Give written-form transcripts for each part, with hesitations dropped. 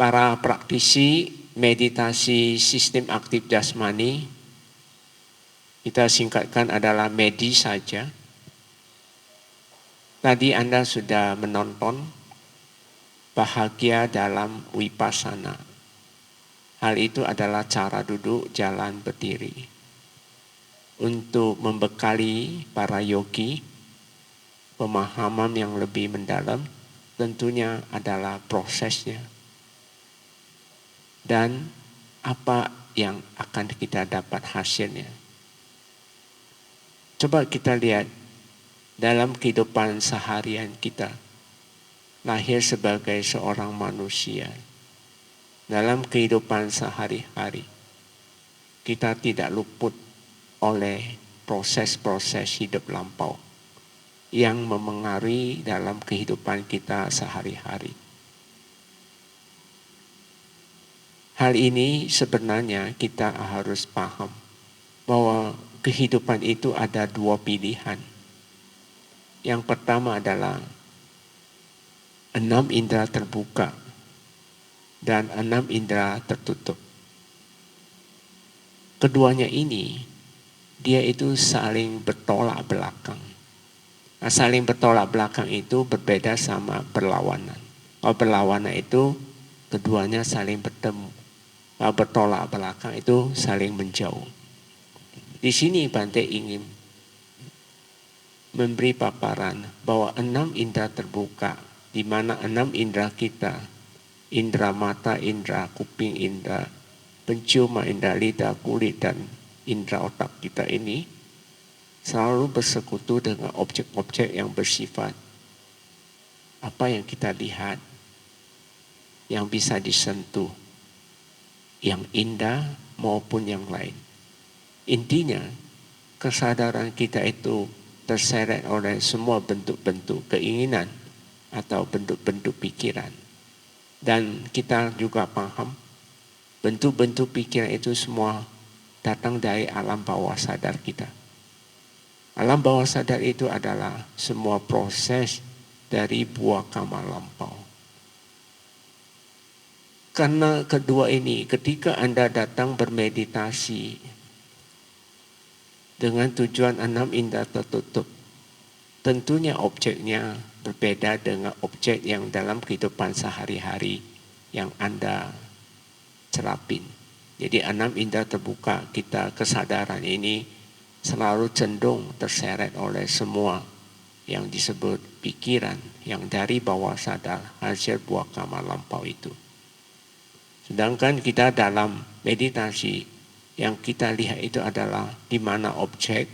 para praktisi meditasi sistem aktif jasmani, kita singkatkan adalah MEDI saja. Tadi Anda sudah menonton bahagia dalam Vipassana. Hal itu adalah cara duduk, jalan, berdiri. Untuk membekali para yogi pemahaman yang lebih mendalam, tentunya adalah prosesnya. Dan apa yang akan kita dapat hasilnya. Coba kita lihat dalam kehidupan seharian kita. Lahir sebagai seorang manusia. Dalam kehidupan sehari-hari. Kita tidak luput oleh proses-proses hidup lampau yang memengaruhi dalam kehidupan kita sehari-hari. Hal ini sebenarnya kita harus paham bahwa kehidupan itu ada dua pilihan. Yang pertama adalah 6 indera terbuka dan 6 indera tertutup. Keduanya ini dia itu saling bertolak belakang. Nah, saling bertolak belakang itu berbeda sama berlawanan. Kalau berlawanan itu keduanya saling bertemu. Kalau bertolak belakang itu saling menjauh. Di sini Bante ingin memberi paparan bahwa 6 indera terbuka, di mana 6 indera kita, indera mata, indera kuping, indera penciuman, indera lidah, kulit, dan indera otak kita ini selalu bersekutu dengan objek-objek yang bersifat apa yang kita lihat, yang bisa disentuh, yang indah maupun yang lain. Intinya, kesadaran kita itu terseret oleh semua bentuk-bentuk keinginan atau bentuk-bentuk pikiran. Dan kita juga paham, bentuk-bentuk pikiran itu semua datang dari alam bawah sadar kita. Alam bawah sadar itu adalah semua proses dari buah karma lampau. Karena kedua ini, ketika Anda datang bermeditasi dengan tujuan 6 indera tertutup, tentunya objeknya berbeda dengan objek yang dalam kehidupan sehari-hari yang Anda cerapin. Jadi 6 indera terbuka kita, kesadaran ini selalu cenderung terseret oleh semua yang disebut pikiran yang dari bawah sadar hasil buah karma lampau itu. Sedangkan kita dalam meditasi yang kita lihat itu adalah di mana objek,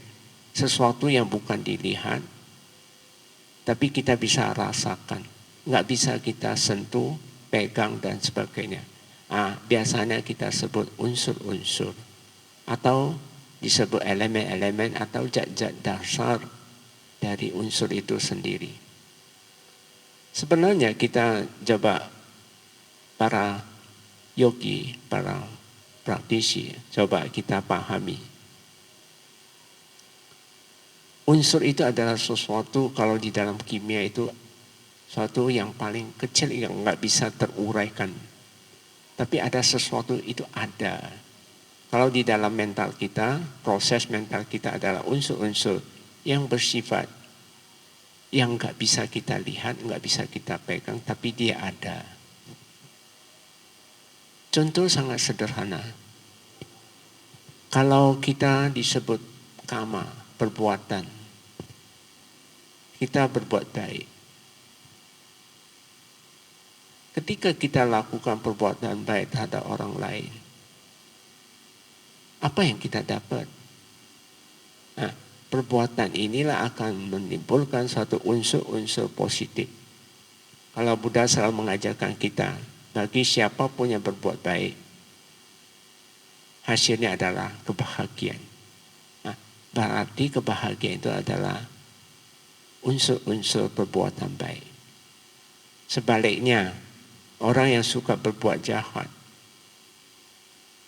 sesuatu yang bukan dilihat, tapi kita bisa rasakan. Nggak bisa kita sentuh, pegang, dan sebagainya. Biasanya kita sebut unsur-unsur. Atau disebut elemen-elemen atau zat-zat dasar dari unsur itu sendiri. Sebenarnya kita coba para yogi, para praktisi, coba kita pahami. Unsur itu adalah sesuatu kalau di dalam kimia itu sesuatu yang paling kecil yang nggak bisa teruraikan. Tapi ada sesuatu itu ada. Kalau di dalam mental kita, proses mental kita adalah unsur-unsur yang bersifat yang nggak bisa kita lihat, nggak bisa kita pegang, tapi dia ada. Contoh sangat sederhana. Kalau kita disebut karma, perbuatan, kita berbuat baik. Ketika kita lakukan perbuatan baik terhadap orang lain, apa yang kita dapat? Nah, perbuatan inilah akan menimbulkan suatu unsur-unsur positif. Kalau Buddha selalu mengajarkan kita, bagi siapapun yang berbuat baik, hasilnya adalah kebahagiaan. Nah, berarti kebahagiaan itu adalah unsur-unsur perbuatan baik. Sebaliknya, orang yang suka berbuat jahat,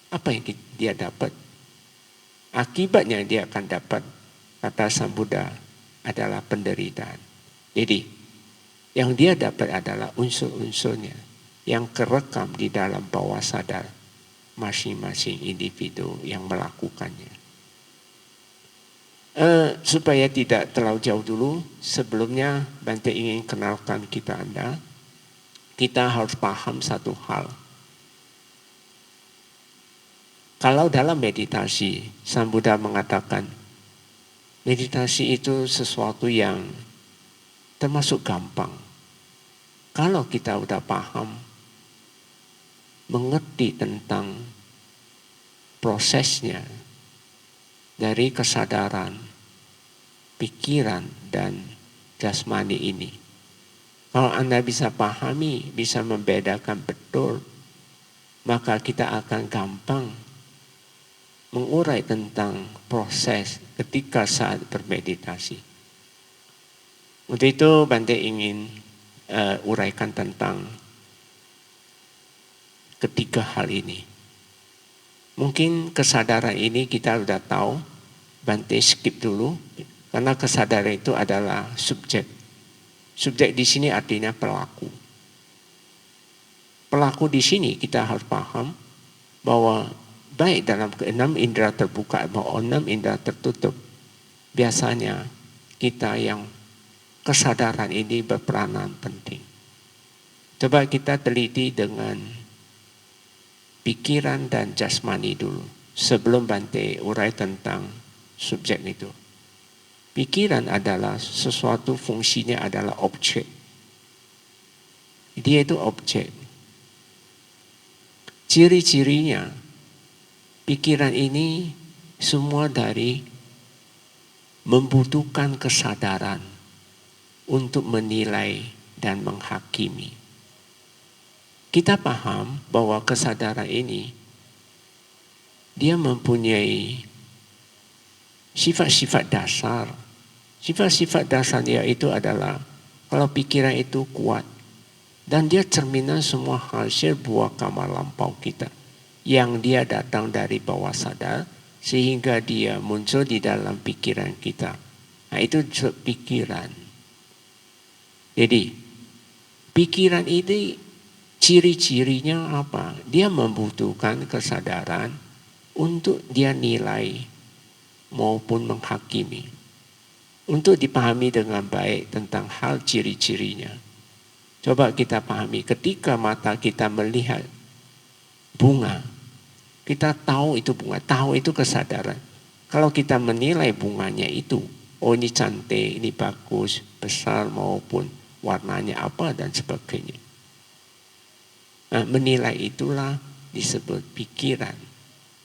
apa yang dia dapat? Akibatnya dia akan dapat, kata Sang Buddha, adalah penderitaan. Jadi, yang dia dapat adalah unsur-unsurnya. yang kerekam di dalam bawah sadar masing-masing individu yang melakukannya. Supaya tidak terlalu jauh dulu, sebelumnya Bante ingin kenalkan Anda. Kita harus paham satu hal. Kalau dalam meditasi, Sang Buddha mengatakan, meditasi itu sesuatu yang termasuk gampang. Kalau kita udah paham, mengerti tentang prosesnya, dari kesadaran, pikiran, dan jasmani ini. Kalau Anda bisa pahami, bisa membedakan betul, maka kita akan gampang mengurai tentang proses ketika saat bermeditasi. Untuk itu Bante ingin uraikan tentang ketiga hal ini. Mungkin kesadaran ini kita sudah tahu, Bante skip dulu, karena kesadaran itu adalah subjek. Subjek di sini artinya pelaku. Pelaku di sini kita harus paham bahwa baik dalam keenam indera terbuka maupun enam indera tertutup, biasanya kita yang kesadaran ini berperanan penting. Coba kita teliti dengan pikiran dan jasmani dulu, sebelum Bante urai tentang subjek itu. Pikiran adalah sesuatu fungsinya adalah objek. Dia itu objek. Ciri-cirinya, pikiran ini semua dari membutuhkan kesadaran untuk menilai dan menghakimi. Kita paham bahwa kesadaran ini dia mempunyai sifat-sifat dasar. Sifat-sifat dasar dia itu adalah kalau pikiran itu kuat dan dia cerminan semua hasil buah karma lampau kita yang dia datang dari bawah sadar sehingga dia muncul di dalam pikiran kita. Nah, itu pikiran. Jadi pikiran ini ciri-cirinya apa? Dia membutuhkan kesadaran untuk dia nilai maupun menghakimi. Untuk dipahami dengan baik tentang hal ciri-cirinya. Coba kita pahami ketika mata kita melihat bunga. Kita tahu itu bunga, tahu itu kesadaran. Kalau kita menilai bunganya itu, oh ini cantik, ini bagus, besar maupun warnanya apa dan sebagainya. Nah, menilai itulah disebut pikiran.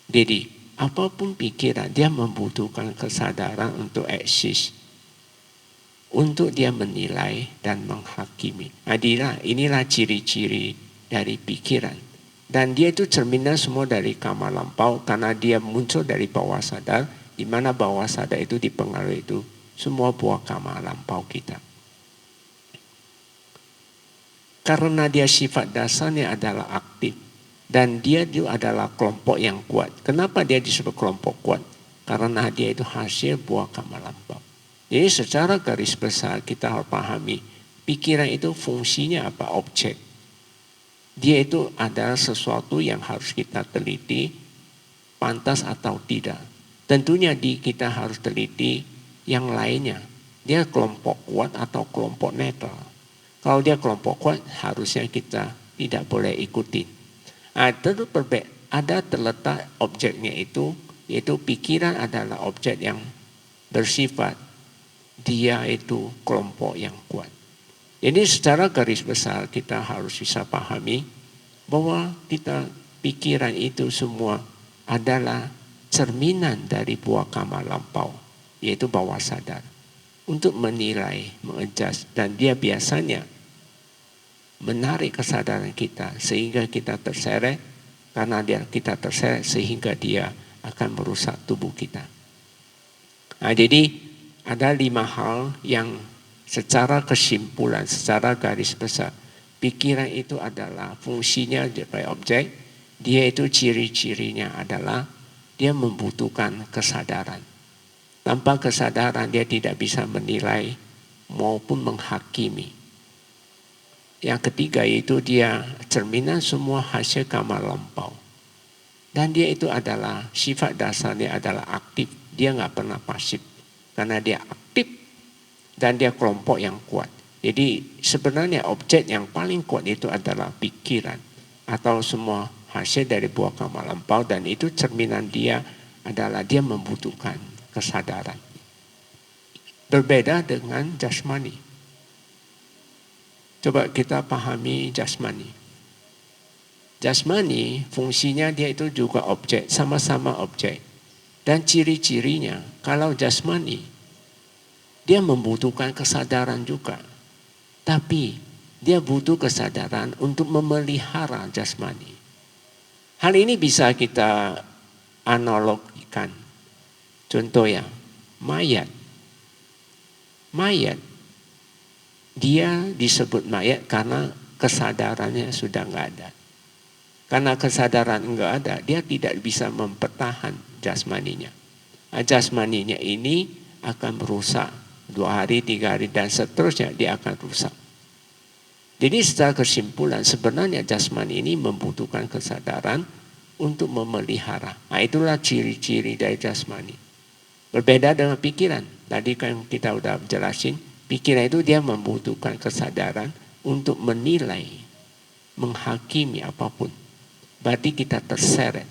Jadi apapun pikiran, dia membutuhkan kesadaran untuk eksis. Untuk dia menilai dan menghakimi. Inilah ciri-ciri dari pikiran. Dan dia itu cerminan semua dari karma lampau karena dia muncul dari bawah sadar, di mana bawah sadar itu dipengaruhi itu semua buah karma lampau kita. Karena dia sifat dasarnya adalah aktif dan dia itu adalah kelompok yang kuat. Kenapa dia disebut kelompok kuat? Karena dia itu hasil buah karma lampau. Jadi secara garis besar kita harus pahami pikiran itu fungsinya apa? Objek. Dia itu adalah sesuatu yang harus kita teliti pantas atau tidak. Tentunya kita harus teliti yang lainnya. Dia kelompok kuat atau kelompok netral. Kalau dia kelompok kuat harusnya kita tidak boleh ikuti. Ada terletak objeknya itu, yaitu pikiran adalah objek yang bersifat dia itu kelompok yang kuat. Jadi secara garis besar kita harus bisa pahami bahwa pikiran itu semua adalah cerminan dari buah karma lampau, yaitu bawah sadar. Untuk menilai, mengadjust, dan dia biasanya menarik kesadaran kita sehingga kita terseret, karena kita terseret sehingga dia akan merusak tubuh kita. Nah, jadi ada 5 hal yang secara kesimpulan, secara garis besar, pikiran itu adalah fungsinya sebagai objek, dia itu ciri-cirinya adalah dia membutuhkan kesadaran. Tanpa kesadaran dia tidak bisa menilai maupun menghakimi. Yang ketiga itu dia cerminan semua hasil karma lampau. Dan dia itu adalah sifat dasarnya adalah aktif. Dia nggak pernah pasif. Karena dia aktif dan dia kelompok yang kuat. Jadi sebenarnya objek yang paling kuat itu adalah pikiran. Atau semua hasil dari buah karma lampau. Dan itu cerminan dia adalah dia membutuhkan kesadaran. Berbeda dengan jasmani. Coba kita pahami jasmani. Jasmani fungsinya dia itu juga objek, sama-sama objek. Dan ciri-cirinya kalau jasmani dia membutuhkan kesadaran juga. Tapi dia butuh kesadaran untuk memelihara jasmani. Hal ini bisa kita analogikan. Contoh ya, mayat. Mayat dia disebut mayat karena kesadarannya sudah enggak ada. Karena kesadaran enggak ada, dia tidak bisa mempertahan jasmaninya. Jasmaninya ini akan merusak 2 hari, 3 hari dan seterusnya dia akan rusak. Jadi secara kesimpulan sebenarnya jasmani ini membutuhkan kesadaran untuk memelihara. Nah, itulah ciri-ciri dari jasmani. Berbeda dengan pikiran. Tadi kan kita udah jelasin. Pikiran itu dia membutuhkan kesadaran untuk menilai, menghakimi apapun. Berarti kita terseret.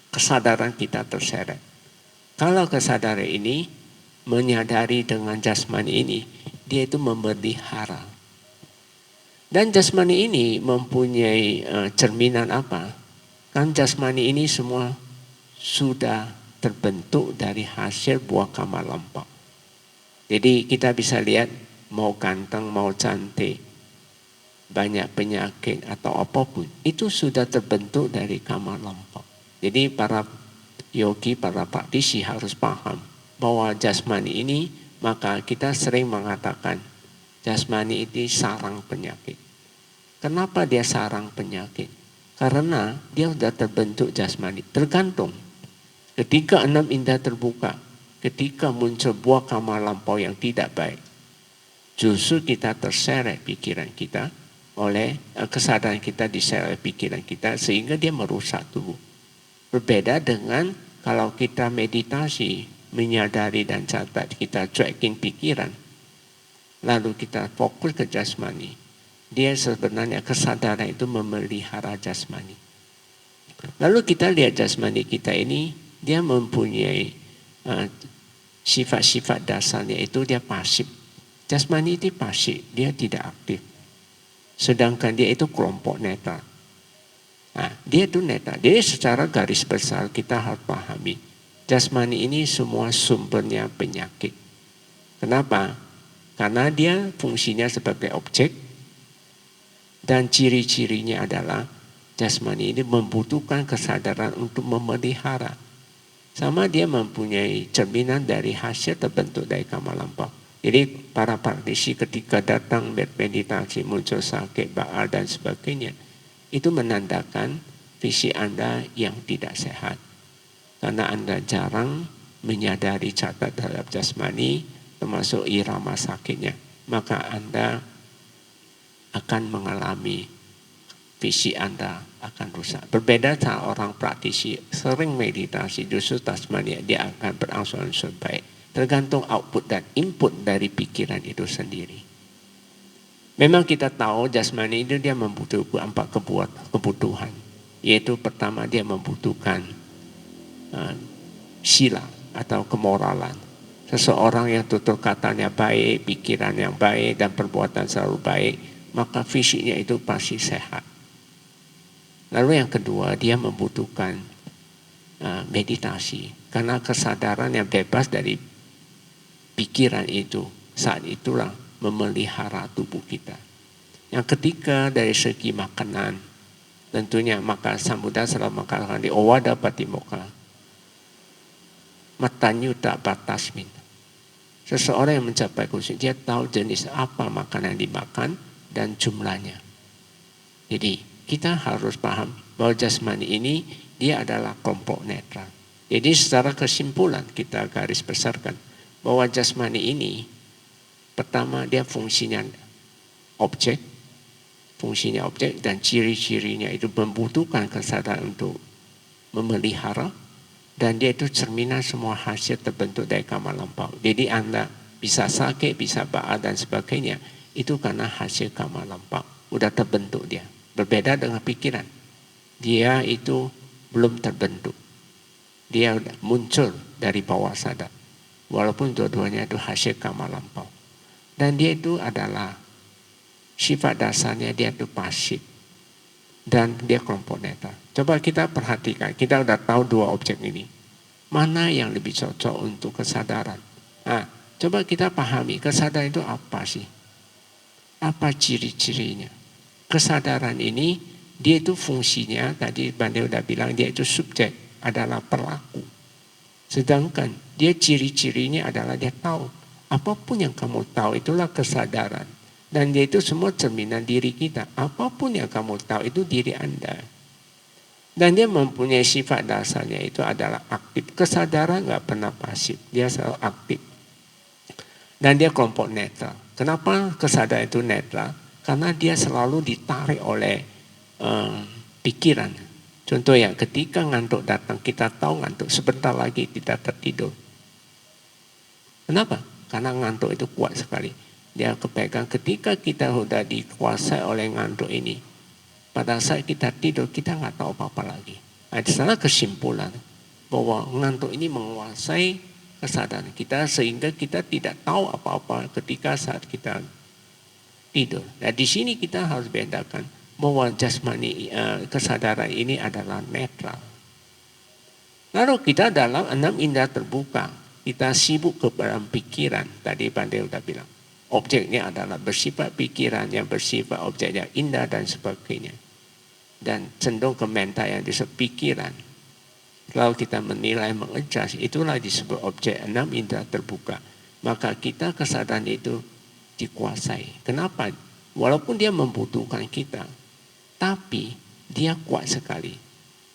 Kesadaran kita terseret. Kalau kesadaran ini menyadari dengan jasmani ini, dia itu memelihara. Dan jasmani ini mempunyai cerminan apa? Kan jasmani ini semua sudah terbentuk dari hasil buah karma lampau. Jadi kita bisa lihat mau ganteng, mau cantik, banyak penyakit atau apapun. Itu sudah terbentuk dari karma lampau. Jadi para yogi, para praktisi harus paham bahwa jasmani ini, maka kita sering mengatakan jasmani itu sarang penyakit. Kenapa dia sarang penyakit? Karena dia sudah terbentuk jasmani. Tergantung. Ketika 6 indera terbuka, ketika muncul buah karma lampau yang tidak baik, justru kita terseret pikiran kita oleh kesadaran kita diseret oleh pikiran kita sehingga dia merusak tubuh. Berbeda dengan kalau kita meditasi, menyadari dan catat, kita cuekin pikiran, lalu kita fokus ke jasmani. Dia sebenarnya kesadaran itu memelihara jasmani. Lalu kita lihat jasmani kita ini, dia mempunyai sifat-sifat dasarnya itu dia pasif. Jasmani itu pasif, dia tidak aktif. Sedangkan dia itu kelompok netral. Nah, dia itu netral. Jadi secara garis besar kita harus pahami. Jasmani ini semua sumbernya penyakit. Kenapa? Karena dia fungsinya sebagai objek. Dan ciri-cirinya adalah jasmani ini membutuhkan kesadaran untuk memelihara. Sama dia mempunyai cerminan dari hasil terbentuk dari karma lampau. Jadi para praktisi ketika datang bermeditasi muncul sakit, baal dan sebagainya. Itu menandakan fisik Anda yang tidak sehat. Karena Anda jarang menyadari catat terhadap jasmani termasuk irama sakitnya. Maka Anda akan mengalami fisik Anda akan rusak. Berbeda dengan orang praktisi sering meditasi, justru jasmani dia akan berangsur-angsur baik. Tergantung output dan input dari pikiran itu sendiri. Memang kita tahu jasmani itu dia membutuhkan 4 kebutuhan. Yaitu pertama dia membutuhkan sila atau kemoralan. Seseorang yang tutur katanya baik, pikiran yang baik dan perbuatan selalu baik, maka fisiknya itu pasti sehat. Lalu yang kedua dia membutuhkan meditasi. Karena kesadaran yang bebas dari pikiran itu saat itulah memelihara tubuh kita. Yang ketiga dari segi makanan, tentunya maka sambuddha selalu mengatakan di Owada Patimokkha, matanyuta batasmin. Seseorang yang mencapai khusyuk dia tahu jenis apa makanan yang dimakan dan jumlahnya. Jadi kita harus paham bahwa jasmani ini dia adalah kelompok netral. Jadi secara kesimpulan kita garis besarkan bahwa jasmani ini pertama dia fungsinya objek fungsinya objek dan ciri-cirinya itu membutuhkan kesadaran untuk memelihara, dan dia itu cerminan semua hasil terbentuk dari karma lampau. Jadi Anda bisa sakit, bisa ba'a dan sebagainya, itu karena hasil karma lampau. Udah terbentuk dia. Berbeda dengan pikiran. Dia itu belum terbentuk. Dia muncul dari bawah sadar. Walaupun dua-duanya itu hasil karma lampau. Dan dia itu adalah sifat dasarnya, dia itu pasif. Dan dia kelompok netral. Coba kita perhatikan, kita udah tahu dua objek ini. Mana yang lebih cocok untuk kesadaran? Nah, coba kita pahami, kesadaran itu apa sih? Apa ciri-cirinya? Kesadaran ini, dia itu fungsinya, tadi Bande udah bilang, dia itu subjek, adalah pelaku. Sedangkan dia ciri-cirinya adalah dia tahu. Apapun yang kamu tahu, itulah kesadaran. Dan dia itu semua cerminan diri kita. Apapun yang kamu tahu itu diri Anda. Dan dia mempunyai sifat dasarnya itu adalah aktif. Kesadaran nggak pernah pasif. Dia selalu aktif. Dan dia kelompok netral. Kenapa kesadaran itu netral? Karena dia selalu ditarik oleh pikiran. Contoh ya, ketika ngantuk datang, kita tahu ngantuk. Sebentar lagi kita tertidur. Kenapa? Karena ngantuk itu kuat sekali. Dia kepegang ketika kita sudah dikuasai oleh ngantuk ini. Pada saat kita tidur, kita nggak tahu apa-apa lagi. Nah, di sana kesimpulan bahwa ngantuk ini menguasai kesadaran kita sehingga kita tidak tahu apa-apa ketika saat kita tidur. Nah, di sini kita harus bedakan bahwa jasmani kesadaran ini adalah netral. Lalu kita dalam 6 indera terbuka, kita sibuk ke dalam pikiran. Tadi Bande udah bilang. Objeknya adalah bersifat pikiran, yang bersifat objeknya indah dan sebagainya. Dan cenderung ke mental yang disebut pikiran. Kalau kita menilai, mengadjust, itulah disebut objek 6 indera terbuka. Maka kita kesadaran itu dikuasai. Kenapa? Walaupun dia membutuhkan kita, tapi dia kuat sekali.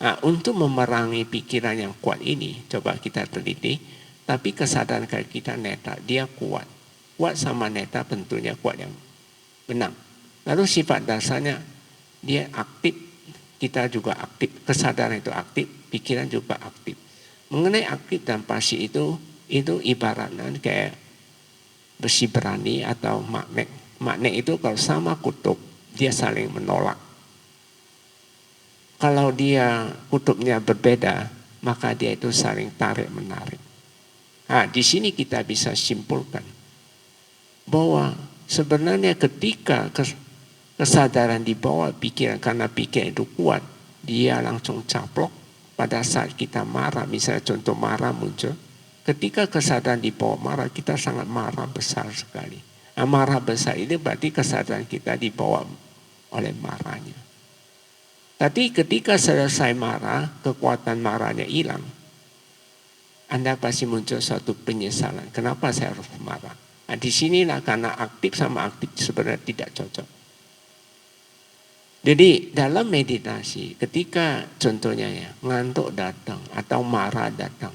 Nah, untuk memerangi pikiran yang kuat ini, coba kita teliti, tapi kesadaran kita netral, dia kuat. Kuat sama netral tentunya kuat yang menang. Lalu sifat dasarnya dia aktif, kita juga aktif, kesadaran itu aktif, pikiran juga aktif. Mengenai aktif dan pasif itu ibaratnya kayak besi berani atau magnet. Magnet itu kalau sama kutub, dia saling menolak. Kalau dia kutubnya berbeda, maka dia itu saling tarik menarik. Nah, di sini kita bisa simpulkan bahwa sebenarnya ketika kesadaran di bawah pikiran, karena pikiran itu kuat, dia langsung caplok pada saat kita marah. Misalnya contoh marah muncul, ketika kesadaran di bawah marah, kita sangat marah besar sekali. Nah, marah besar ini berarti kesadaran kita dibawa oleh marahnya. Tapi ketika selesai marah, kekuatan marahnya hilang, Anda pasti muncul suatu penyesalan. Kenapa saya harus marah? Nah, di sinilah karena aktif sama aktif sebenarnya tidak cocok. Jadi dalam meditasi ketika contohnya ya ngantuk datang atau marah datang,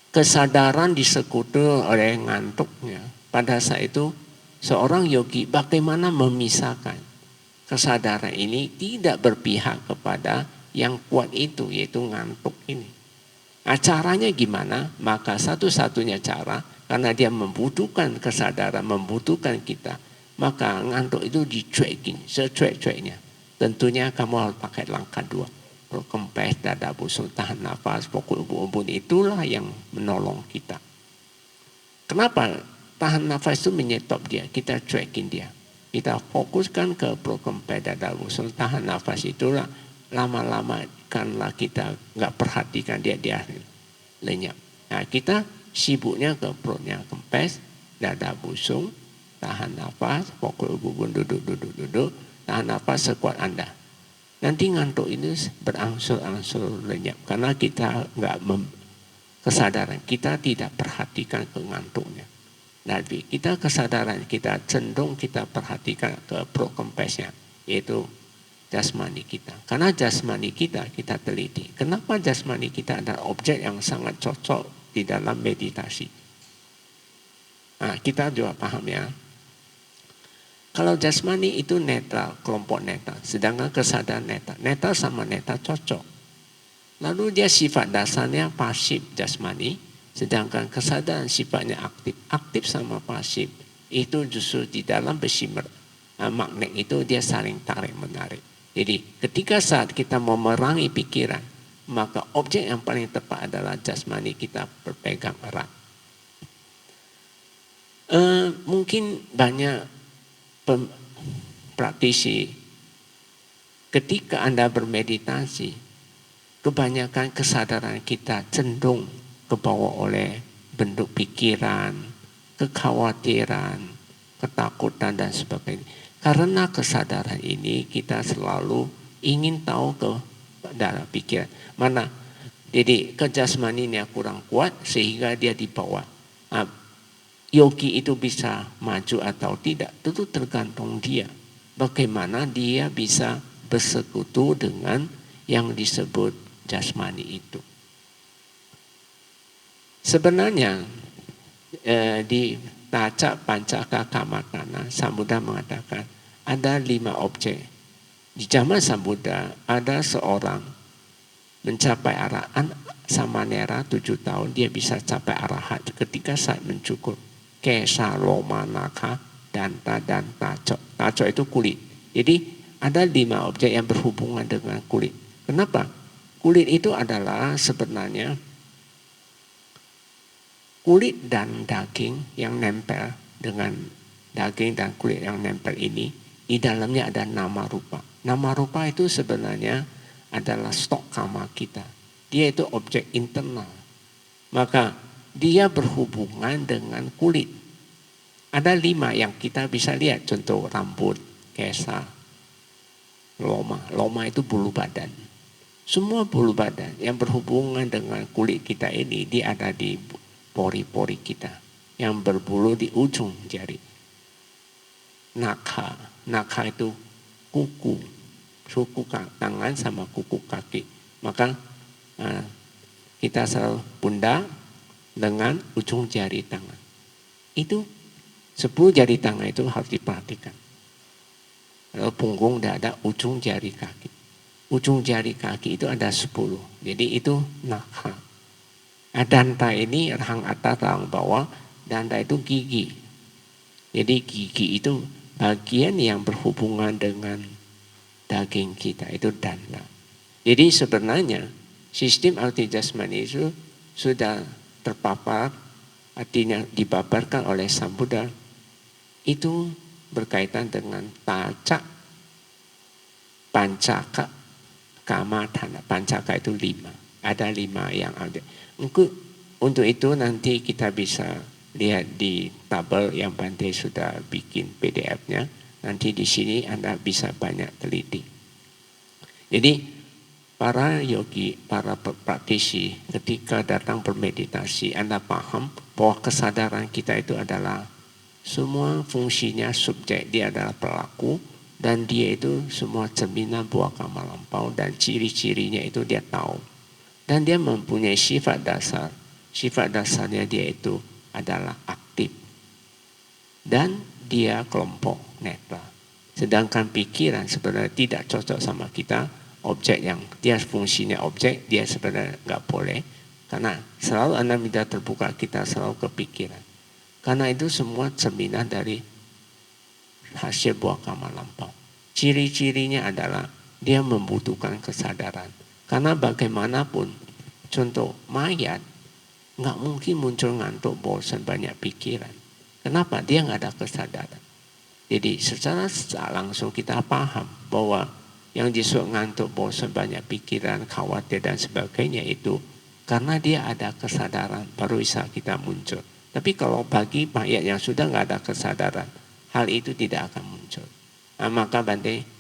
kesadaran disekutu oleh ngantuknya. Pada saat itu seorang yogi bagaimana memisahkan kesadaran ini tidak berpihak kepada yang kuat itu, yaitu ngantuk ini. Nah, caranya gimana? Maka satu-satunya cara, karena dia membutuhkan kesadaran, membutuhkan kita, maka ngantuk itu dicuekin secuek-cueknya. Tentunya kamu harus pakai langkah 2. Kempes, dada busuk, tahan nafas, pokok ubun-ubun, itulah yang menolong kita. Kenapa? Tahan nafas itu menyetop dia, kita cuekin dia. Kita fokuskan ke kempes, dada busuk, tahan nafas, itulah lama-lama karena kita nggak perhatikan dia lenyap. Nah, kita sibuknya ke perutnya, kempes, dada busung, tahan nafas, pokok ubun, duduk, tahan nafas sekuat Anda. Nanti ngantuk ini berangsur-angsur lenyap karena kita nggak kesadaran, kita tidak perhatikan ke ngantuknya. Tapi kita kesadaran kita cenderung kita perhatikan ke perut kempesnya, yaitu jasmani kita. Karena jasmani kita teliti. Kenapa jasmani kita adalah objek yang sangat cocok di dalam meditasi. Nah, kita juga paham ya. Kalau jasmani itu netral, kelompok netral. Sedangkan kesadaran netral. Netral sama netral cocok. Lalu dia sifat dasarnya pasif jasmani. Sedangkan kesadaran sifatnya aktif. Aktif sama pasif. Itu justru di dalam besi magnet itu dia saling tarik menarik. Jadi ketika saat kita memerangi pikiran, maka objek yang paling tepat adalah jasmani kita berpegang erat. Mungkin banyak praktisi ketika Anda bermeditasi, kebanyakan kesadaran kita cenderung kebawa oleh bentuk pikiran, kekhawatiran, ketakutan dan sebagainya. Karena kesadaran ini kita selalu ingin tahu ke dalam pikiran mana. Jadi kejasmaninya kurang kuat sehingga dia dibawa. Yogi itu bisa maju atau tidak, itu tergantung dia. Bagaimana dia bisa bersekutu dengan yang disebut jasmani itu. Sebenarnya di Taca Pancaka Kamakana, Sang Buddha mengatakan ada 5 objek. Di zaman Sang Buddha ada seorang mencapai arahan samanera 7 tahun, dia bisa capai arahat ketika saat mencukur. Kesa, loma, naka, danta, dan tacok. Tacok itu kulit. Jadi ada 5 objek yang berhubungan dengan kulit. Kenapa? Kulit itu adalah sebenarnya kulit dan daging yang nempel dengan daging dan kulit yang nempel ini. Di dalamnya ada nama rupa. Nama rupa itu sebenarnya adalah stok karma kita. Dia itu objek internal. Maka dia berhubungan dengan kulit. Ada 5 yang kita bisa lihat. Contoh rambut, kesa, loma. Loma itu bulu badan. Semua bulu badan yang berhubungan dengan kulit kita ini, dia ada di pori-pori kita. Yang berbulu di ujung jari. Naka. Naka itu kuku. Suku tangan sama kuku kaki. Maka kita selalu pundak dengan ujung jari tangan. Itu 10 jari tangan itu harus diperhatikan. Lalu punggung, dada, ujung jari kaki. Ujung jari kaki itu ada 10. Jadi itu naka. Danta ini rahang atas, rahang bawah. Danta itu gigi. Jadi gigi itu bagian yang berhubungan dengan daging kita. Itu danta. Jadi sebenarnya sistem arti jasmani itu sudah terpapar, artinya dipaparkan oleh Sang Buddha. Itu berkaitan dengan taca, pancaka, kama, thana. Pancaka itu 5. Ada 5 yang ada. Untuk itu nanti kita bisa lihat di tabel yang Bante sudah bikin PDF-nya. Nanti di sini Anda bisa banyak teliti. Jadi para yogi, para praktisi ketika datang bermeditasi, Anda paham bahwa kesadaran kita itu adalah semua fungsinya subjek, dia adalah pelaku dan dia itu semua cerminan buah karma lampau dan ciri-cirinya itu dia tahu. Dan dia mempunyai sifat dasar. Sifat dasarnya dia itu adalah aktif. Dan dia kelompok netral. Sedangkan pikiran sebenarnya tidak cocok sama kita. Objek yang dia fungsinya objek, dia sebenarnya nggak boleh. Karena selalu Anda minta terbuka, kita selalu kepikiran. Karena itu semua cerminan dari hasil buah karma lampau. Ciri-cirinya adalah dia membutuhkan kesadaran. Karena bagaimanapun, contoh mayat, nggak mungkin muncul ngantuk, bosan, banyak pikiran. Kenapa? Dia nggak ada kesadaran. Jadi secara langsung kita paham bahwa yang disebut ngantuk, bosan, banyak pikiran, khawatir dan sebagainya itu karena dia ada kesadaran baru bisa kita muncul. Tapi kalau bagi mayat yang sudah nggak ada kesadaran, hal itu tidak akan muncul. Maka Bante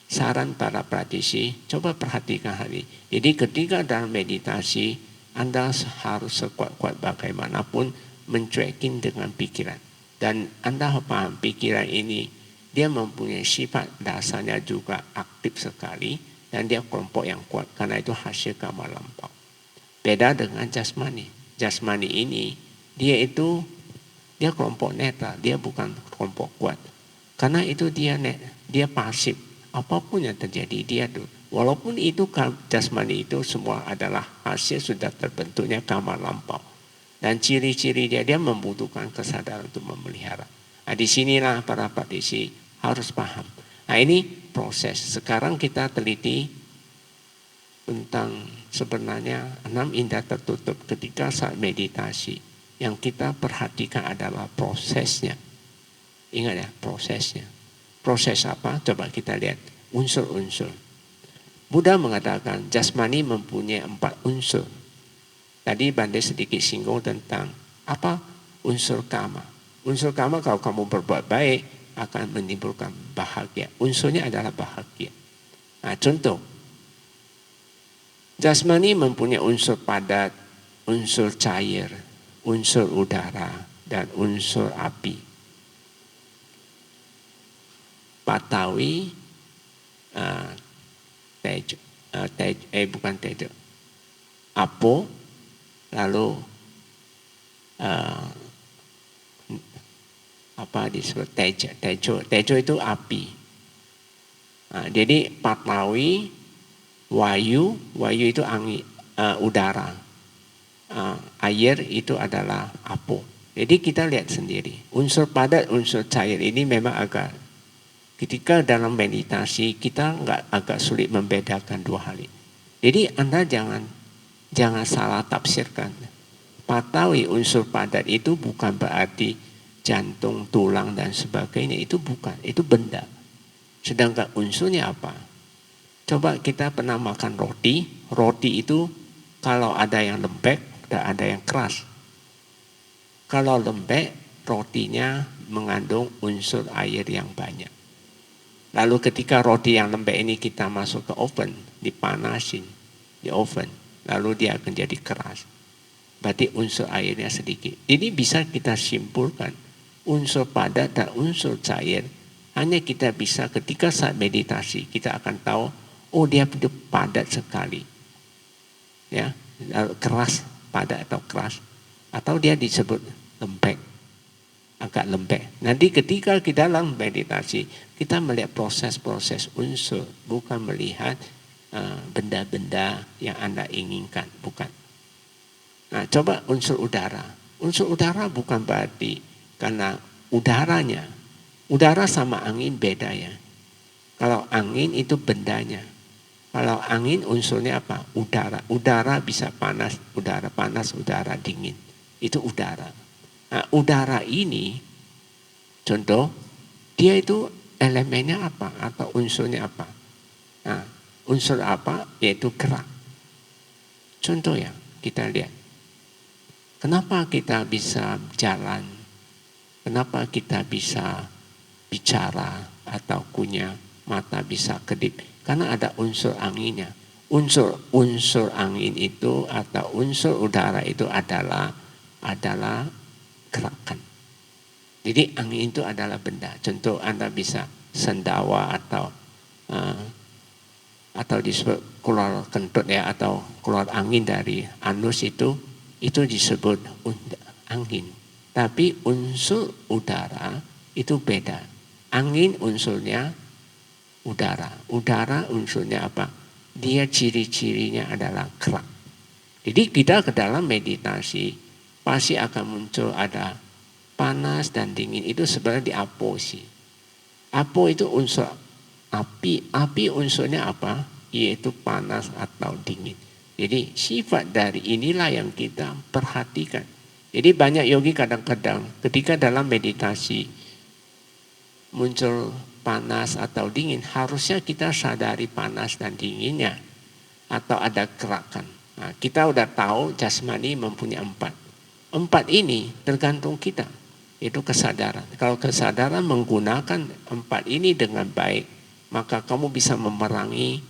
saran para praktisi, coba perhatikan hal ini. Jadi ketika dalam meditasi, Anda harus sekuat-kuat bagaimanapun mencuekin dengan pikiran. Dan Anda paham pikiran ini dia mempunyai sifat dasarnya juga aktif sekali dan dia kelompok yang kuat karena itu hasil karma lampau. Beda dengan jasmani. Jasmani ini dia kelompok netral, dia bukan kelompok kuat. Karena itu dia pasif. Apapun yang terjadi dia tuh. Walaupun itu jasmani itu semua adalah hasil sudah terbentuknya karma lampau. Dan ciri-ciri dia membutuhkan kesadaran untuk memelihara. Nah, disinilah para praktisi harus paham. Nah, ini proses. Sekarang kita teliti tentang sebenarnya 6 indera tertutup ketika saat meditasi. Yang kita perhatikan adalah prosesnya. Ingat ya, prosesnya. Proses apa? Coba kita lihat. Unsur-unsur. Buddha mengatakan jasmani mempunyai 4 unsur. Tadi Bante sedikit singgung tentang apa unsur karma. Unsur karma kalau kamu berbuat baik akan menimbulkan bahagia. Unsurnya adalah bahagia. Nah, contoh. Jasmani mempunyai unsur padat, unsur cair, unsur udara, dan unsur api. Patawi, bukan tejo, apo, lalu apa disebut tejo itu api. Nah, jadi patawi, wayu itu angin, udara, air itu adalah apo. Jadi kita lihat sendiri unsur padat, unsur cair ini memang agak ketika dalam meditasi kita agak sulit membedakan dua hal ini. Jadi Anda jangan salah tafsirkan. Patawi unsur padat itu bukan berarti jantung, tulang dan sebagainya, itu bukan, itu benda. Sedangkan unsurnya apa? Coba kita pernah makan roti, roti itu kalau ada yang lembek dan ada yang keras. Kalau lembek, rotinya mengandung unsur air yang banyak. Lalu ketika roti yang lembek ini kita masuk ke oven, dipanasin di oven, lalu dia akan jadi keras. Berarti unsur airnya sedikit. Ini bisa kita simpulkan unsur padat dan unsur cair. Hanya kita bisa ketika saat meditasi kita akan tahu, oh dia padat sekali, ya, keras, padat atau keras, atau dia disebut lembek, agak lembek. Nanti ketika kita dalam meditasi kita melihat proses-proses unsur, bukan melihat benda-benda yang Anda inginkan, bukan. Nah, coba unsur udara. Unsur udara bukan berarti karena udaranya. Udara sama angin beda ya. Kalau angin itu bendanya. Kalau angin unsurnya apa? Udara. Udara bisa panas, udara dingin. Itu udara. Nah, udara ini contoh dia itu elemennya apa atau unsurnya apa? Nah, unsur apa? Yaitu gerak. Contoh ya, kita lihat. Kenapa kita bisa jalan? Kenapa kita bisa bicara atau kunyah, mata bisa kedip? Karena ada unsur anginnya. Unsur angin itu atau unsur udara itu adalah gerakan. Jadi angin itu adalah benda. Contoh Anda bisa sendawa atau disebut keluar kentut ya, atau keluar angin dari anus itu disebut angin. Tapi unsur udara itu beda. Angin unsurnya udara. Udara unsurnya apa? Dia ciri-cirinya adalah gerak. Jadi kita ke dalam meditasi pasti akan muncul ada panas dan dingin. Itu sebenarnya di apo sih. Apo itu unsur api. Api unsurnya apa? Yaitu panas atau dingin. Jadi sifat dari inilah yang kita perhatikan. Jadi banyak yogi kadang-kadang ketika dalam meditasi muncul panas atau dingin, harusnya kita sadari panas dan dinginnya atau ada gerakan. Nah, kita udah tahu jasmani mempunyai 4. 4 ini tergantung kita. Itu kesadaran. Kalau kesadaran menggunakan 4 ini dengan baik, maka kamu bisa memerangi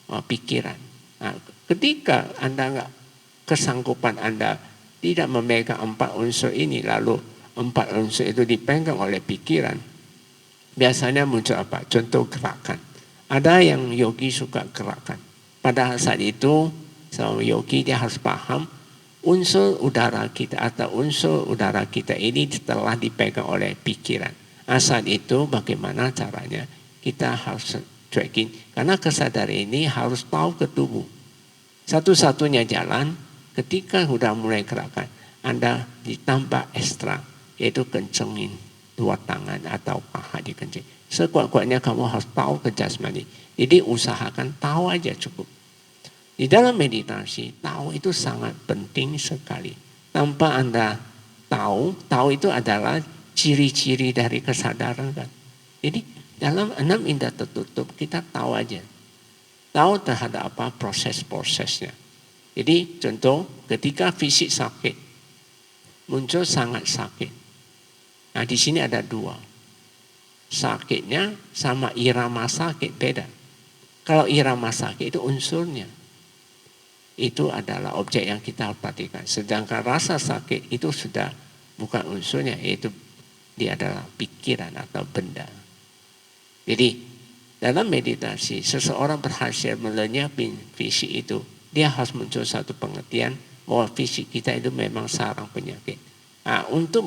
pikiran. Nah, ketika Anda enggak kesanggupan Anda tidak memegang 4 unsur ini, lalu 4 unsur itu dipegang oleh pikiran, biasanya muncul apa? Contoh gerakan. Ada yang yogi suka gerakan. Pada saat itu, seorang yogi dia harus paham unsur udara kita atau unsur udara kita ini telah dipegang oleh pikiran. Saat itu bagaimana caranya? Kita harus tracking. Karena kesadaran ini harus tahu ke tubuh. Satu-satunya jalan ketika sudah mulai gerakan, Anda ditambah ekstra, yaitu kencengin dua tangan atau paha dikencing. Sekuat-kuatnya kamu harus tahu ke jasmani. Jadi usahakan tahu aja cukup. Di dalam meditasi, tahu itu sangat penting sekali. Tanpa Anda tahu itu adalah ciri-ciri dari kesadaran kan. Jadi dalam 6 indera tertutup kita tahu aja. Tahu terhadap apa proses-prosesnya. Jadi contoh ketika fisik sakit, muncul sangat sakit. Nah di sini ada dua. Sakitnya sama irama sakit beda. Kalau irama sakit itu unsurnya. Itu adalah objek yang kita perhatikan. Sedangkan rasa sakit itu sudah bukan unsurnya, yaitu dia adalah pikiran atau benda. Jadi dalam meditasi seseorang berhasil melenyapkan fisik itu, dia harus muncul satu pengertian bahwa fisik kita itu memang sarang penyakit. Nah, untuk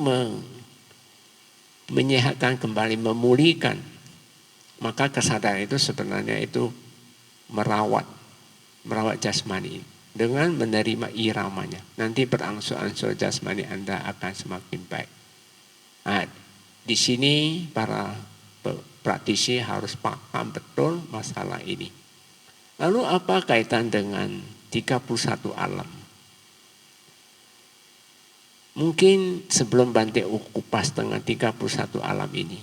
menyehatkan kembali, memulihkan, maka kesadaran itu sebenarnya itu merawat jasmani dengan menerima iramanya. Nanti berangsur-angsur jasmani Anda akan semakin baik. Nah, di sini para praktisi harus paham betul masalah ini. Lalu apa kaitan dengan 31 alam? Mungkin sebelum Bante kupas dengan 31 alam ini,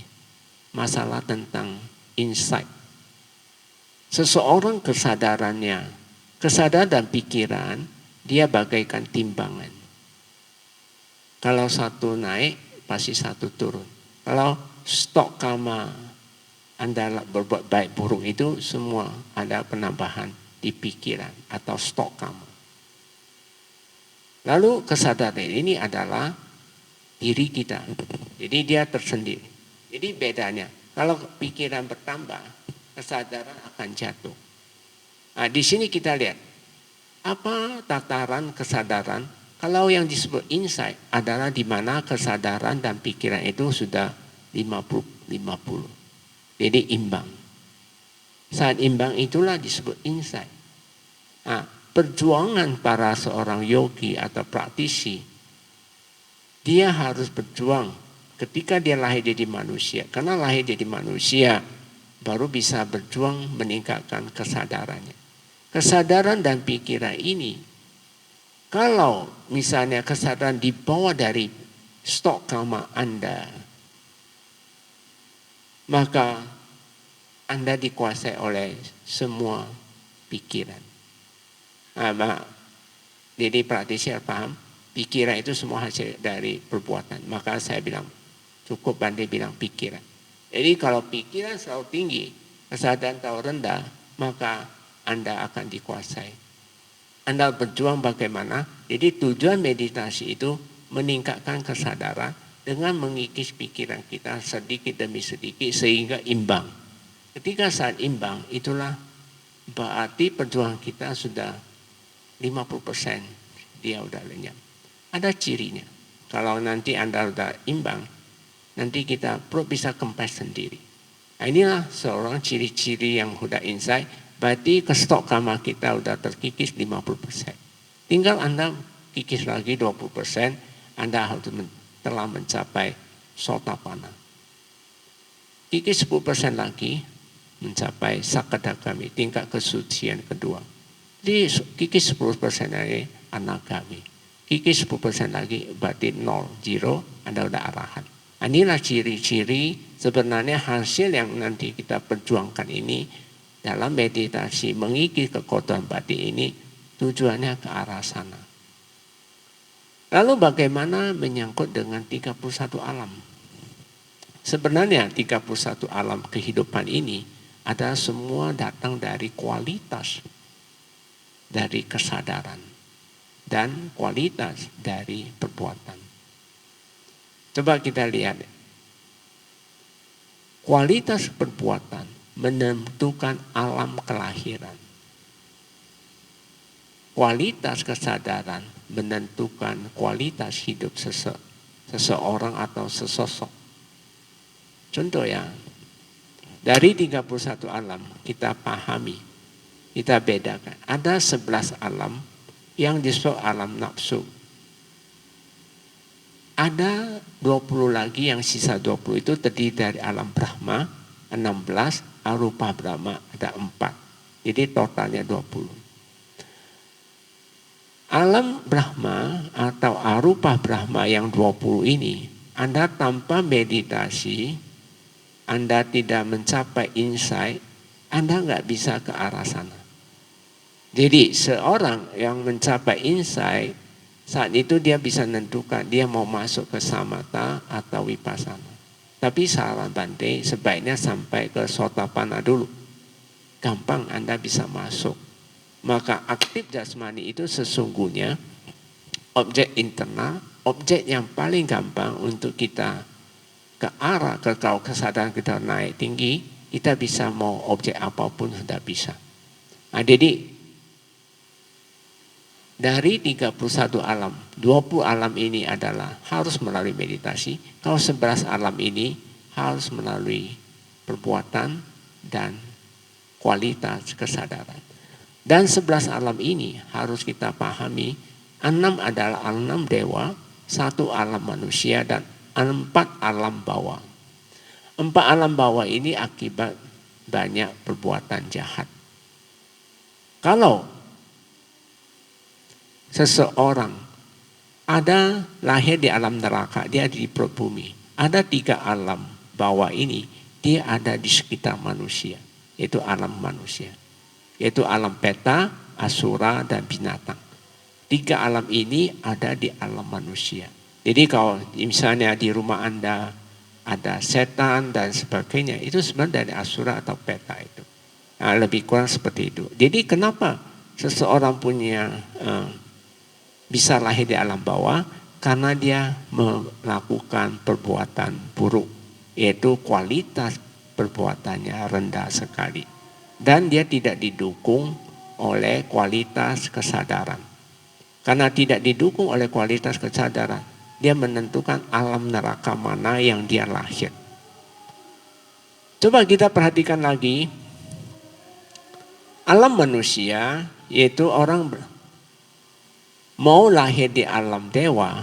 masalah tentang insight. Seseorang kesadaran dan pikiran, dia bagaikan timbangan. Kalau satu naik, pasti satu turun. Kalau stok kama Anda berbuat baik buruk itu semua ada penambahan di pikiran atau stok kama. Lalu kesadaran ini adalah diri kita. Jadi dia tersendiri. Jadi bedanya, kalau pikiran bertambah, kesadaran akan jatuh. Nah, di sini kita lihat apa tataran kesadaran. Kalau yang disebut insight adalah di mana kesadaran dan pikiran itu sudah 50-50. Jadi imbang. Saat imbang itulah disebut insight. Nah, perjuangan para seorang yogi atau praktisi, dia harus berjuang ketika dia lahir jadi manusia. Karena lahir jadi manusia baru bisa berjuang meningkatkan kesadarannya. Kesadaran dan pikiran ini, kalau misalnya kesadaran dibawa dari stok karma Anda, maka Anda dikuasai oleh semua pikiran. Jadi praktisi paham, pikiran itu semua hasil dari perbuatan. Maka saya bilang, cukup Bante bilang pikiran. Jadi kalau pikiran selalu tinggi, kesadaran selalu rendah, maka Anda akan dikuasai. Anda berjuang bagaimana? Jadi tujuan meditasi itu meningkatkan kesadaran dengan mengikis pikiran kita sedikit demi sedikit sehingga imbang. Ketika saat imbang, itulah berarti perjuangan kita sudah 50% dia udah lenyap. Ada cirinya. Kalau nanti Anda udah imbang, nanti kita perlu bisa kempes sendiri. Nah, inilah seorang ciri-ciri yang sudah insight. Berarti stok karma kita udah terkikis 50%. Tinggal Anda kikis lagi 20%, Anda harus telah mencapai sotapanna. Kikis 10% lagi mencapai sakadagami, tingkat kesucian kedua. Jadi kikis 10% lagi anagami. Kikis 10% lagi berarti 0, Anda udah arahan. Inilah ciri-ciri sebenarnya hasil yang nanti kita perjuangkan ini. Dalam meditasi mengikis kekuatan batin ini tujuannya ke arah sana. Lalu bagaimana menyangkut dengan 31 alam? Sebenarnya 31 alam kehidupan ini adalah semua datang dari kualitas dari kesadaran dan kualitas dari perbuatan. Coba kita lihat. Kualitas perbuatan menentukan alam kelahiran. Kualitas kesadaran menentukan kualitas hidup seseorang atau sesosok. Contoh ya, dari 31 alam kita pahami, kita bedakan. Ada 11 alam yang disebut alam nafsu. Ada 20 lagi yang sisa 20 itu terdiri dari alam Brahma, 16, arupa Brahma, ada 4. Jadi totalnya 20. Alam Brahma atau arupa Brahma yang 20 ini, Anda tanpa meditasi, Anda tidak mencapai insight, Anda nggak bisa ke arah sana. Jadi seorang yang mencapai insight, saat itu dia bisa menentukan dia mau masuk ke samatha atau vipassana. Tapi saran Bante sebaiknya sampai ke sotapanna dulu. Gampang Anda bisa masuk. Maka aktif jasmani itu sesungguhnya objek internal, objek yang paling gampang untuk kita ke arah kalau kesadaran kita naik tinggi, kita bisa mau objek apapun sudah bisa. Nah, jadi dari 31 alam, 20 alam ini adalah harus melalui meditasi. Kalau 11 alam ini harus melalui perbuatan dan kualitas kesadaran. Dan 11 alam ini harus kita pahami, 6 adalah alam dewa, 1 alam manusia, dan 4 alam bawah. 4 alam bawah ini akibat banyak perbuatan jahat. Kalau seseorang ada lahir di alam neraka, dia di perut bumi. Ada 3 alam bawah ini, dia ada di sekitar manusia, yaitu alam manusia. Yaitu alam peta, asura, dan binatang. 3 alam ini ada di alam manusia. Jadi kalau misalnya di rumah Anda ada setan dan sebagainya, itu sebenarnya dari asura atau peta itu. Nah, lebih kurang seperti itu. Jadi kenapa seseorang punya bisa lahir di alam bawah? Karena dia melakukan perbuatan buruk, yaitu kualitas perbuatannya rendah sekali. Dan dia tidak didukung oleh kualitas kesadaran. Karena tidak didukung oleh kualitas kesadaran, dia menentukan alam neraka mana yang dia lahir. Coba kita perhatikan lagi. Alam manusia, yaitu orang mau lahir di alam dewa,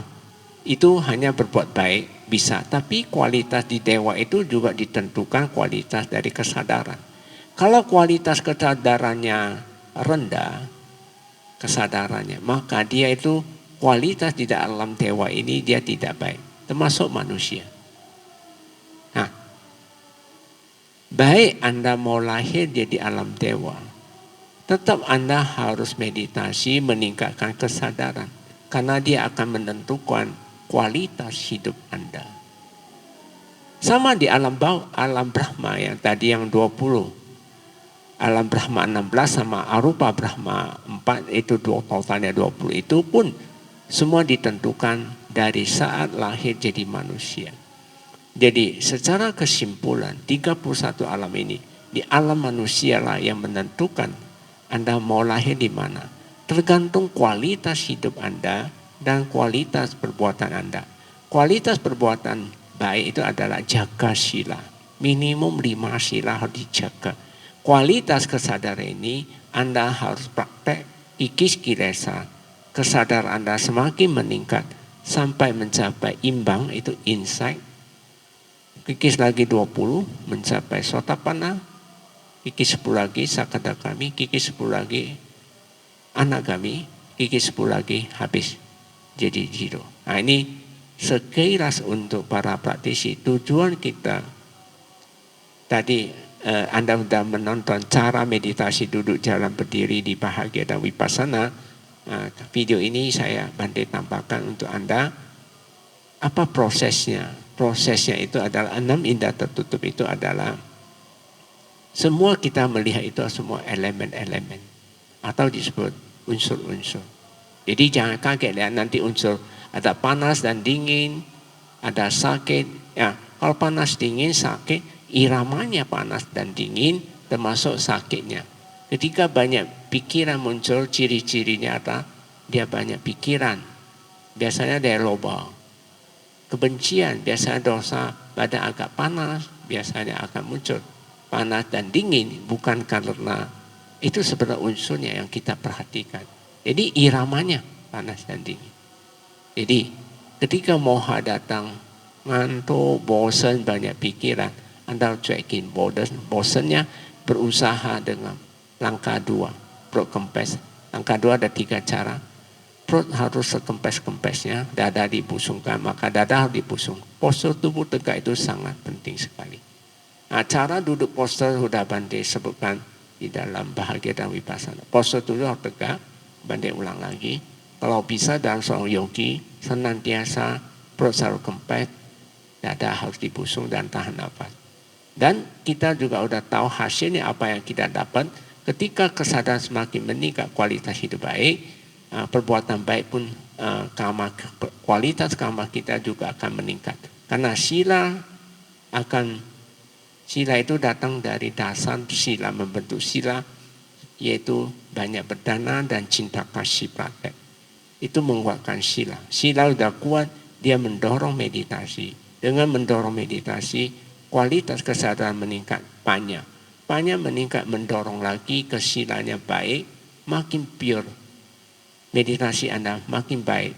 itu hanya berbuat baik, bisa. Tapi kualitas di dewa itu juga ditentukan kualitas dari kesadaran. Kalau kualitas kesadarannya rendah, kesadarannya, maka dia itu kualitas di dalam dewa ini dia tidak baik, termasuk manusia. Nah, baik Anda mau lahir jadi alam dewa, tetap Anda harus meditasi meningkatkan kesadaran, karena dia akan menentukan kualitas hidup Anda. Sama di alam bawah, alam Brahma yang tadi yang 20. Alam Brahma 16 sama arupa Brahma 4 itu totalnya 20 itu pun semua ditentukan dari saat lahir jadi manusia. Jadi secara kesimpulan 31 alam ini di alam manusia lah yang menentukan Anda mau lahir di mana. Tergantung kualitas hidup Anda dan kualitas perbuatan Anda. Kualitas perbuatan baik itu adalah jaga sila. Minimum 5 sila harus dijaga. Kualitas kesadaran ini Anda harus praktek kikis kilesa. Kesadaran Anda semakin meningkat sampai mencapai imbang, itu insight. Kikis lagi 20 mencapai sotapanna. Kikis 10 lagi sakadagami. Kikis 10 lagi anagami. Kikis 10 lagi habis jadi zero. Nah, ini sekilas untuk para praktisi. Tujuan kita tadi Anda sudah menonton cara meditasi duduk jalan berdiri di bahagia dan vipassana. Video ini saya Bante tambahkan untuk Anda. Apa prosesnya? Prosesnya itu adalah 6 indera tertutup itu adalah semua kita melihat itu semua elemen-elemen atau disebut unsur-unsur. Jadi jangan kaget ya nanti unsur ada panas dan dingin, ada sakit. Ya, kalau panas dingin sakit, iramanya panas dan dingin termasuk sakitnya. Ketika banyak pikiran muncul, ciri-cirinya ada dia banyak pikiran. Biasanya dia loba. kebencian, biasanya dosa badan agak panas, biasanya akan muncul panas dan dingin, bukan karena itu sebenarnya unsurnya yang kita perhatikan. Jadi iramanya panas dan dingin. Jadi ketika moha datang, ngantuk, bosan, banyak pikiran, Anda cuekin bosannya, berusaha dengan langkah 2, perut kempes. Langkah 2 ada 3 cara. Perut harus sekempes-kempesnya, dada dibusungkan, maka dada harus dibusung. Postur tubuh tegak itu sangat penting sekali. Nah, cara duduk postur sudah Bante sebutkan di dalam bahagia dan vipassana. Postur tubuh harus tegak, Bante ulang lagi. Kalau bisa dalam seorang yogi, senantiasa perut selalu kempes, dada harus dibusung dan tahan nafas. Dan kita juga sudah tahu hasilnya apa yang kita dapat ketika kesadaran semakin meningkat, kualitas hidup baik, perbuatan baik pun kualitas karma kita juga akan meningkat. Karena sila itu datang dari dasar sila, membentuk sila, yaitu banyak berdana dan cinta kasih praktek. Itu menguatkan sila. Sila sudah kuat, dia mendorong meditasi. Dengan mendorong meditasi, kualitas kesadaran meningkat banyak. Banyak meningkat, mendorong lagi ke silanya baik, makin pure. Meditasi Anda makin baik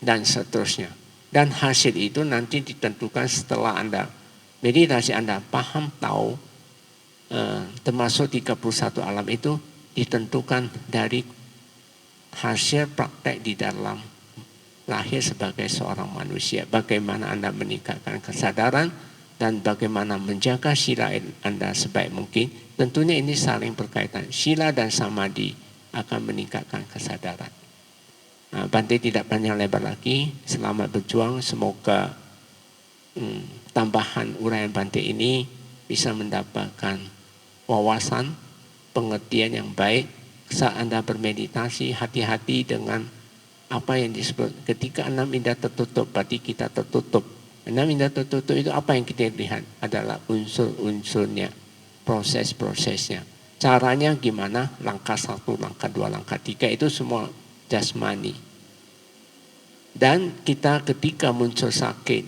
dan seterusnya. Dan hasil itu nanti ditentukan setelah Anda meditasi Anda paham, tahu, termasuk 31 alam itu ditentukan dari hasil praktek di dalam lahir sebagai seorang manusia. Bagaimana Anda meningkatkan kesadaran dan bagaimana menjaga sila Anda sebaik mungkin. Tentunya ini saling berkaitan. Sila dan samadhi akan meningkatkan kesadaran. Bante tidak panjang lebar lagi. Selamat berjuang. Semoga tambahan uraian Bante ini bisa mendapatkan wawasan, pengertian yang baik. Saat Anda bermeditasi, hati-hati dengan apa yang disebut ketika 6 indera tertutup, berarti kita tertutup. 6 indera tertutup itu apa yang kita lihat adalah unsur-unsurnya, proses-prosesnya. Caranya gimana? Langkah 1, langkah 2, langkah 3 itu semua jasmani. Dan kita ketika muncul sakit,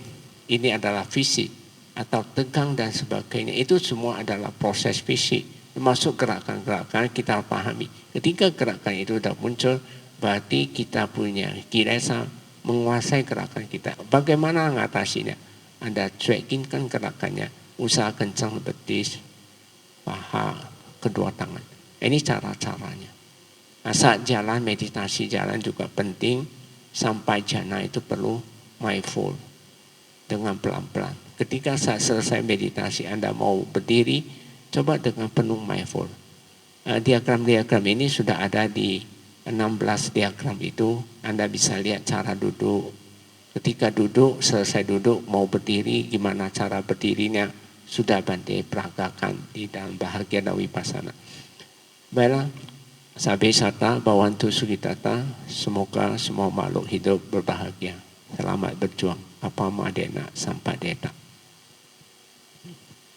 ini adalah fisik atau tegang dan sebagainya, itu semua adalah proses fisik. Termasuk gerakan-gerakan kita pahami. Ketika gerakan itu sudah muncul, berarti kita punya kilesa menguasai gerakan kita. Bagaimana mengatasinya? Anda cuekinkan gerakannya, usaha kencang betis, paha, kedua tangan. Ini cara-caranya. Nah, saat jalan, meditasi jalan juga penting. Sampai jana itu perlu mindful dengan pelan-pelan. Ketika saat selesai meditasi Anda mau berdiri, coba dengan penuh mindful. Diagram-diagram ini sudah ada di 16 diagram itu. Anda bisa lihat cara duduk. Ketika duduk, selesai duduk, mau berdiri, gimana cara berdirinya, sudah Bante peragakan di dalam bahagia dan vipassana. Baiklah, Sabe Sata Bawantu Sugitata, semoga semua makhluk hidup berbahagia. Selamat berjuang. Apa Madena Sampadeta.